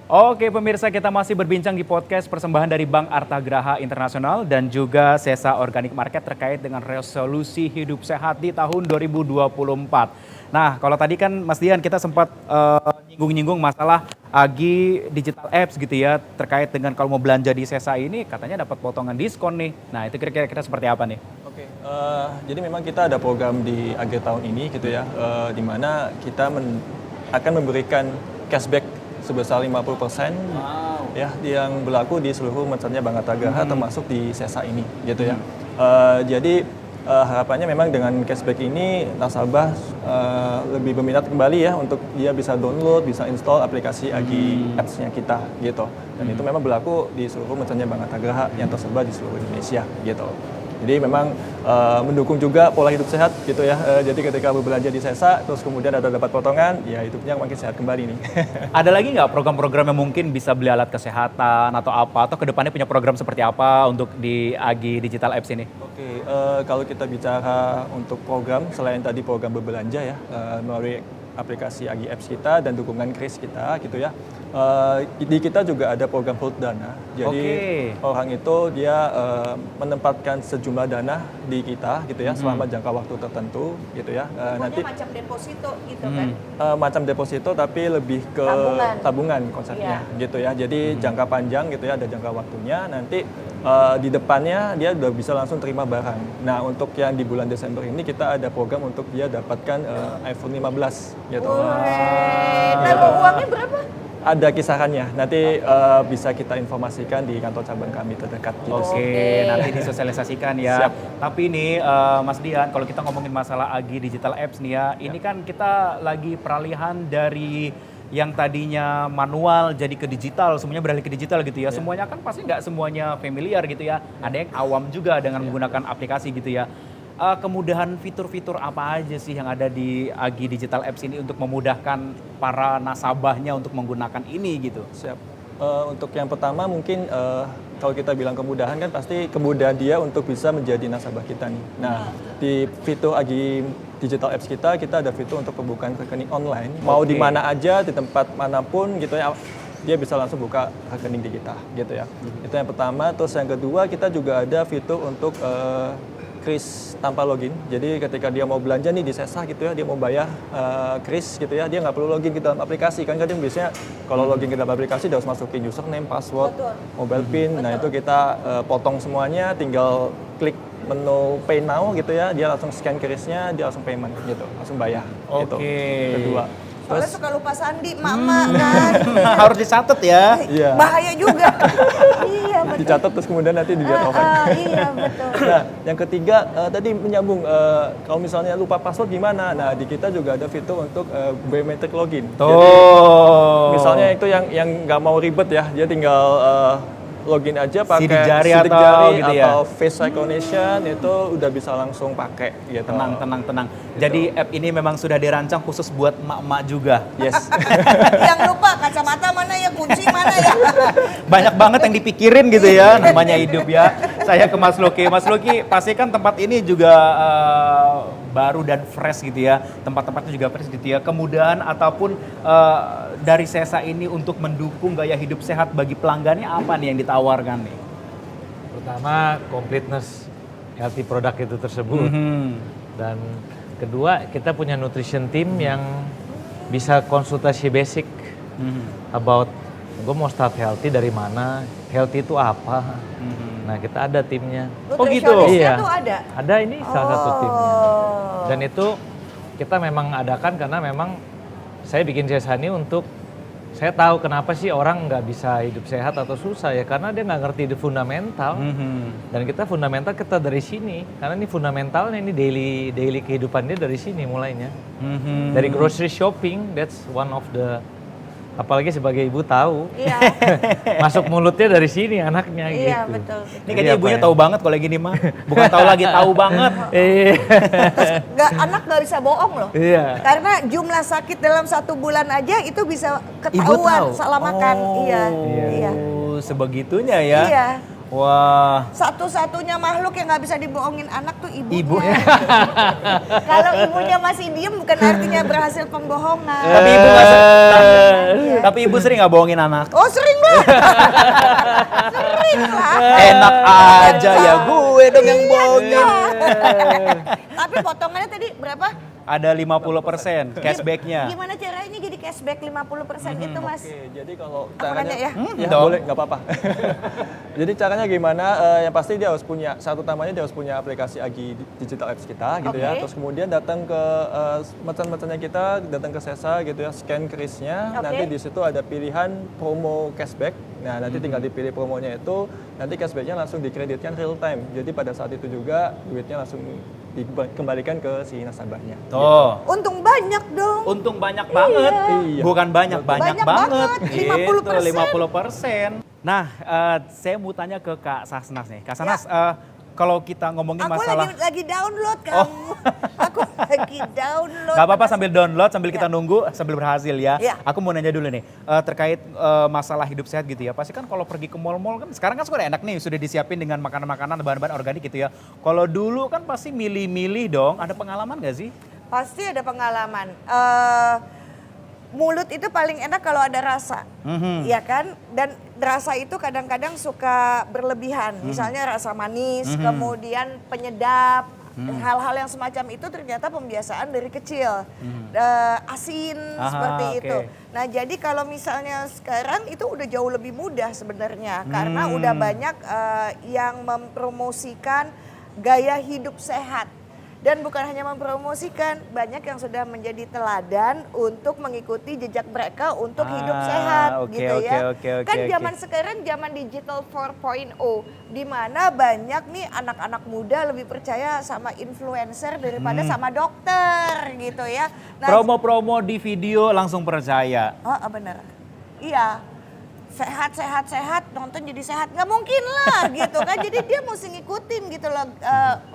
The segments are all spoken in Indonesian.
Oke pemirsa, kita masih berbincang di podcast persembahan dari Bank Artagraha Internasional dan juga Sesa Organic Market terkait dengan resolusi hidup sehat di tahun 2024. Nah kalau tadi kan Mas Dian kita sempat nyinggung-nyinggung masalah Agi Digital Apps gitu ya, terkait dengan kalau mau belanja di Sesa ini katanya dapat potongan diskon nih. Nah itu kira-kira seperti apa nih? Oke, jadi memang kita ada program di akhir tahun ini gitu ya, di mana kita akan memberikan cashback sebesar 50% ya yang berlaku di seluruh merchantnya Bank Artagraha termasuk di Sesa ini gitu ya. Jadi harapannya memang dengan cashback ini nasabah lebih berminat kembali ya untuk dia bisa download, bisa install aplikasi Agi Apps-nya kita gitu. Dan itu memang berlaku di seluruh merchantnya Bank Artagraha yang tersebar di seluruh Indonesia gitu. Jadi memang mendukung juga pola hidup sehat gitu ya. Jadi ketika berbelanja di Sesa, terus kemudian ada dapat potongan, ya hidupnya makin sehat kembali nih. Ada lagi nggak program-program yang mungkin bisa beli alat kesehatan atau apa? Atau kedepannya punya program seperti apa untuk di Agi Digital Apps ini? Oke, kalau kita bicara untuk program, selain tadi program berbelanja ya, melalui aplikasi Agi Apps kita dan dukungan Kris kita gitu ya. Di kita juga ada program hold dana. Jadi orang itu dia menempatkan sejumlah dana di kita gitu ya selama jangka waktu tertentu gitu ya. Nanti macam deposito gitu kan? Macam deposito tapi lebih ke tabungan konsepnya gitu ya. Jadi jangka panjang gitu ya, ada jangka waktunya. Nanti di depannya dia udah bisa langsung terima barang. Nah untuk yang di bulan Desember ini kita ada program untuk dia dapatkan iPhone 15 gitu. Nah uangnya berapa? Ada kisarannya, nanti bisa kita informasikan di kantor cabang kami terdekat. Gitu. Oke, nanti disosialisasikan ya. Siap. Tapi nih Mas Dian, kalau kita ngomongin masalah Agi Digital Apps nih ya, ini kan kita lagi peralihan dari yang tadinya manual jadi ke digital, semuanya beralih ke digital gitu ya. Semuanya kan pasti nggak semuanya familiar gitu ya. Ada yang awam juga dengan menggunakan aplikasi gitu ya. Kemudahan fitur-fitur apa aja sih yang ada di Agi Digital Apps ini untuk memudahkan para nasabahnya untuk menggunakan ini gitu? Siap. Untuk yang pertama mungkin kalau kita bilang kemudahan kan pasti kemudahan dia untuk bisa menjadi nasabah kita nih. Nah di fitur Agi Digital Apps kita ada fitur untuk pembukaan rekening online. Mau di mana aja, di tempat manapun gitu ya. Dia bisa langsung buka rekening di kita gitu ya. Itu yang pertama. Terus yang kedua kita juga ada fitur untuk Kris tanpa login. Jadi ketika dia mau belanja nih di Sesa gitu ya, dia mau bayar Kris gitu ya, dia nggak perlu login ke dalam aplikasi. Kan kadang biasanya kalau login ke dalam aplikasi dia harus masukin username, password, mobile PIN. Nah itu kita potong semuanya, tinggal klik menu Pay Now gitu ya, dia langsung scan Krisnya, dia langsung payment gitu, langsung bayar. Gitu. Kedua. Soalnya suka lupa sandi, mama kan. Harus dicatat ya. Iya. Bahaya juga. Iya betul. Dicatat terus kemudian nanti dilihat orang. Iya betul. Nah, yang ketiga tadi menyambung kalau misalnya lupa password gimana? Nah, di kita juga ada fitur untuk biometric login. Tuh. Jadi misalnya itu yang nggak mau ribet ya, dia tinggal login aja pakai sidik jari atau gitu ya? Atau face recognition itu udah bisa langsung pakai gitu. Tenang. Jadi app ini memang sudah dirancang khusus buat emak-emak juga. Yes. Yang lupa kacamata mana ya, kunci mana ya. Banyak banget yang dipikirin gitu ya, namanya hidup ya. Saya ke Mas Luki. Mas Luki, pasti kan tempat ini juga baru dan fresh gitu ya. Tempat-tempatnya juga fresh gitu ya. Kemudahan ataupun dari Sesa ini untuk mendukung gaya hidup sehat bagi pelanggannya apa nih yang ditawarkan nih? Pertama, completeness healthy product itu tersebut. Dan kedua, kita punya nutrition team yang bisa konsultasi basic about gue mau start healthy dari mana, healthy itu apa. Nah kita ada timnya. Oh gitu? Nutritionistnya Iya. tuh ada? Ada, ini salah satu timnya. Dan itu kita memang adakan karena memang saya bikin Sesa ini untuk, saya tahu kenapa sih orang nggak bisa hidup sehat atau susah ya, karena dia nggak ngerti di fundamental. Dan kita fundamental kita dari sini, karena ini fundamentalnya ini daily kehidupan dia dari sini mulainya. Dari grocery shopping, that's one of the, apalagi sebagai ibu tahu, masuk mulutnya dari sini anaknya gitu. Iya betul. Ini kayaknya ibunya tahu banget kalau gini mah, bukan tahu lagi, tahu banget. Anak nggak bisa bohong loh. Iya. Karena jumlah sakit dalam 1 bulan aja itu bisa ketahuan salah makan. Iya. Sebegitunya ya. Iya. Wah. Satu-satunya makhluk yang nggak bisa dibohongin anak tuh ibunya. Ibu. Kalau ibunya masih diem bukan artinya berhasil pembohongan. Tapi ibu tapi ibu sering nggak bohongin anak. Oh sering lah. Sering lah. Enak aja ya gue dong yang bohongin. Tapi potongannya tadi berapa? Ada 50% cashbacknya. Gimana caranya jadi cashback 50% itu Mas? Oke, jadi kalau Aku caranya nanya ya. ya dong. boleh, nggak apa-apa. Jadi caranya gimana? Yang pasti dia harus punya satu utamanya dia harus punya aplikasi Agi Digital Apps kita gitu ya. Oke. Terus kemudian datang ke merchant-merchantnya kita, datang ke Sesa gitu ya, scan krisnya. Oke. Nanti di situ ada pilihan promo cashback. Nah nanti tinggal dipilih promonya itu, nanti cashbacknya langsung dikreditkan real time. Jadi pada saat itu juga duitnya langsung dikembalikan ke si nasabahnya. Tuh. Untung banyak dong. Untung banyak banget. Iya. Bukan banyak Banyak banget. banget, 50%. Nah, saya mau tanya ke Kak Sasnas nih. Kak Sasnas, kalau kita ngomongin Aku masalah lagi download kamu. Aku lagi download. Gak apa-apa sambil download, sambil kita nunggu, sambil berhasil ya. Ya. Aku mau nanya dulu nih, terkait masalah hidup sehat gitu ya. Pasti kan kalau pergi ke mall-mall kan, sekarang kan sudah enak nih, sudah disiapin dengan makanan-makanan, bahan-bahan organik gitu ya. Kalau dulu kan pasti milih-milih dong, ada pengalaman gak sih? Pasti ada pengalaman. Mulut itu paling enak kalau ada rasa, ya kan? Dan rasa itu kadang-kadang suka berlebihan. Misalnya rasa manis, kemudian penyedap, hal-hal yang semacam itu ternyata pembiasaan dari kecil. Asin seperti oke. itu. Nah jadi kalau misalnya sekarang itu udah jauh lebih mudah sebenarnya, karena udah banyak yang mempromosikan gaya hidup sehat. Dan bukan hanya mempromosikan, banyak yang sudah menjadi teladan untuk mengikuti jejak mereka untuk hidup sehat oke, gitu ya. oke, Kan oke. zaman sekarang zaman digital 4.0 di mana banyak nih anak-anak muda lebih percaya sama influencer daripada sama dokter gitu ya. Nah, Promo-promo di video langsung percaya. oh, bener. Iya. Sehat nonton jadi sehat nggak mungkin lah gitu kan, jadi dia mesti ngikutin gitu loh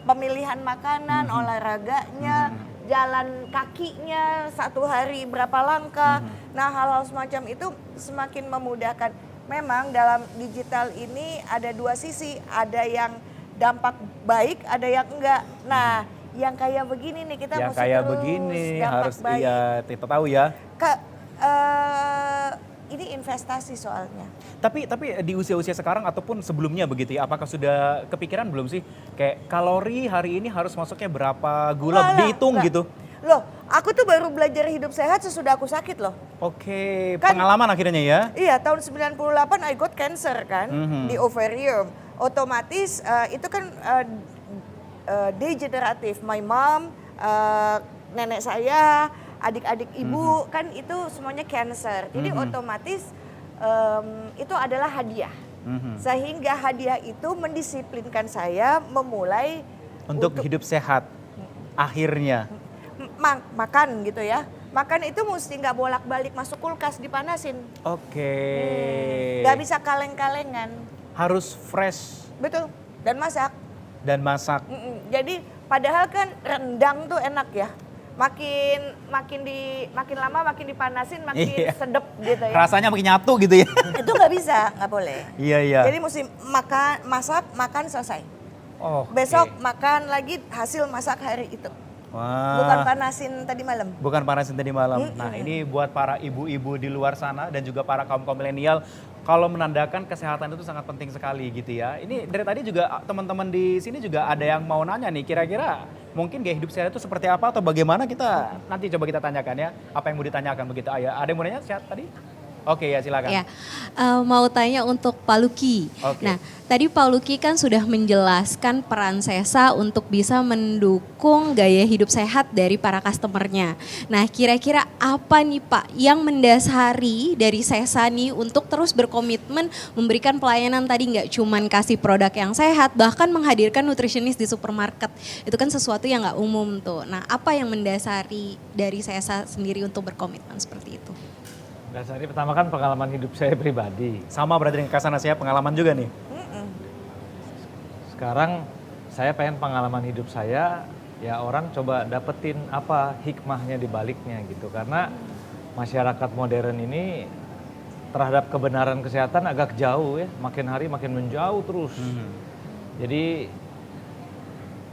pemilihan makanan, olahraganya, jalan kakinya satu hari berapa langkah. Nah hal-hal semacam itu semakin memudahkan. Memang dalam digital ini ada dua sisi, ada yang dampak baik, ada yang enggak. Nah yang kayak begini nih kita Yang mesti kayak terus begini dampak harus baik. iya kita tahu ya. Ini investasi soalnya. Tapi di usia-usia sekarang ataupun sebelumnya begitu ya, apakah sudah kepikiran belum sih kayak kalori hari ini harus masuknya berapa gula, Enggak, dihitung enggak. gitu? Loh, aku tuh baru belajar hidup sehat sesudah aku sakit loh. Oke, Kan- pengalaman akhirnya ya. Iya, tahun 98 I got cancer kan di ovarium. Otomatis itu kan degeneratif. My mom, nenek saya, adik-adik ibu kan itu semuanya cancer. Jadi otomatis itu adalah hadiah. Sehingga hadiah itu mendisiplinkan saya memulai Untuk hidup sehat akhirnya. makan gitu ya. Makan itu mesti nggak bolak-balik masuk kulkas dipanasin. Oke. Nggak bisa kaleng-kalengan. Harus fresh Betul. Dan masak. dan masak. Jadi padahal kan rendang tuh enak ya. Makin lama makin dipanasin makin Iya. sedep gitu ya. Rasanya makin nyatu gitu ya. Itu nggak bisa, nggak boleh. Iya. Jadi mesti masak, makan selesai. Oh, Besok makan lagi hasil masak hari itu. Wah. Bukan panasin tadi malam. Bukan panasin tadi malam. Nah ini buat para ibu-ibu di luar sana dan juga para kaum milenial, kalau menandakan kesehatan itu sangat penting sekali gitu ya. Ini dari tadi juga teman-teman di sini juga ada yang mau nanya nih, kira-kira mungkin gaya hidup sehat itu seperti apa atau bagaimana, kita nanti coba kita tanyakan ya. Apa yang mau ditanyakan begitu? Ayah, ada yang mau nanya sehat tadi? Oke ya silakan. Ya, mau tanya untuk Pak Luki. Oke. Nah, tadi Pak Luki kan sudah menjelaskan peran Sesa untuk bisa mendukung gaya hidup sehat dari para customernya. Nah, kira-kira apa nih Pak yang mendasari dari Sesa nih untuk terus berkomitmen memberikan pelayanan tadi, nggak cuman kasih produk yang sehat, bahkan menghadirkan nutritionist di supermarket. Itu kan sesuatu yang nggak umum tuh. Nah, apa yang mendasari dari Sesa sendiri untuk berkomitmen seperti itu? Dasarnya pertama kan pengalaman hidup saya pribadi. Sama berarti dengan Kak Sasnas ya, pengalaman juga nih. Sekarang saya pengen pengalaman hidup saya, ya orang coba dapetin apa hikmahnya di baliknya gitu. Karena masyarakat modern ini terhadap kebenaran kesehatan agak jauh ya, makin hari makin menjauh terus. Jadi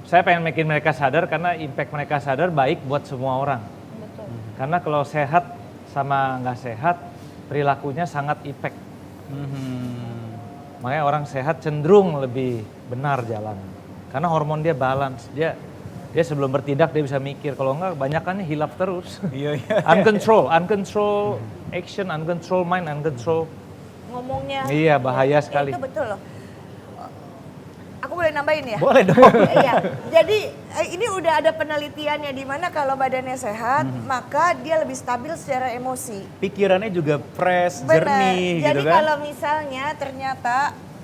saya pengen bikin mereka sadar karena impact mereka sadar baik buat semua orang. Betul. Karena kalau sehat sama nggak sehat, perilakunya sangat impact. Makanya orang sehat cenderung lebih benar jalan. Karena hormon dia balance, dia sebelum bertindak dia bisa mikir. Kalau enggak, kebanyakannya hilaf terus. Iya. Uncontrol action, uncontrol mind, uncontrol. Ngomongnya. Iya, bahaya sekali. Itu betul loh. Aku boleh nambahin ya? Boleh dong. Iya. Jadi ini udah ada penelitiannya di mana kalau badannya sehat, maka dia lebih stabil secara emosi. Pikirannya juga fresh, Benar. jernih Jadi gitu kan. kalau misalnya ternyata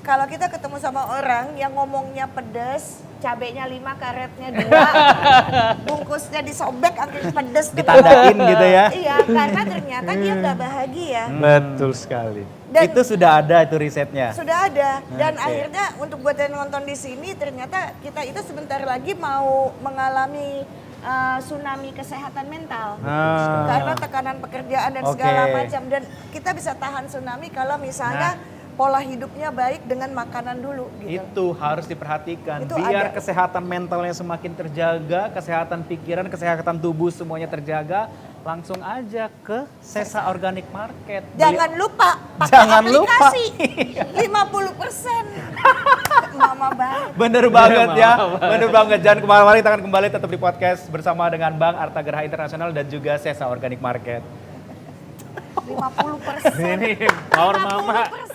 kalau kita ketemu sama orang yang ngomongnya pedes, cabenya 5, karetnya 2, bungkusnya disobek angin pedes tuh. Ditandain gitu ya. Iya, karena ternyata dia nggak bahagia. Betul sekali. Dan Itu sudah ada itu risetnya. sudah ada. Dan Oke. akhirnya untuk buat yang nonton di sini ternyata kita itu sebentar lagi mau mengalami tsunami kesehatan mental. Karena tekanan pekerjaan dan segala Oke. macam. Dan kita bisa tahan tsunami kalau misalnya pola hidupnya baik dengan makanan dulu gitu. Itu harus diperhatikan. Itu Biar ada. kesehatan mentalnya semakin terjaga, kesehatan pikiran, kesehatan tubuh semuanya terjaga. Langsung aja ke Sesa Organic Market. Jangan lupa pakai Jangan lupa. aplikasi 50%. Mama banget. Bener banget ya, bener banget. Jangan kemana-mana, kita akan kembali tetap di podcast bersama dengan Bank Arta Geraha Internasional dan juga Sesa Organic Market. 50%. Ini power mama. 50%.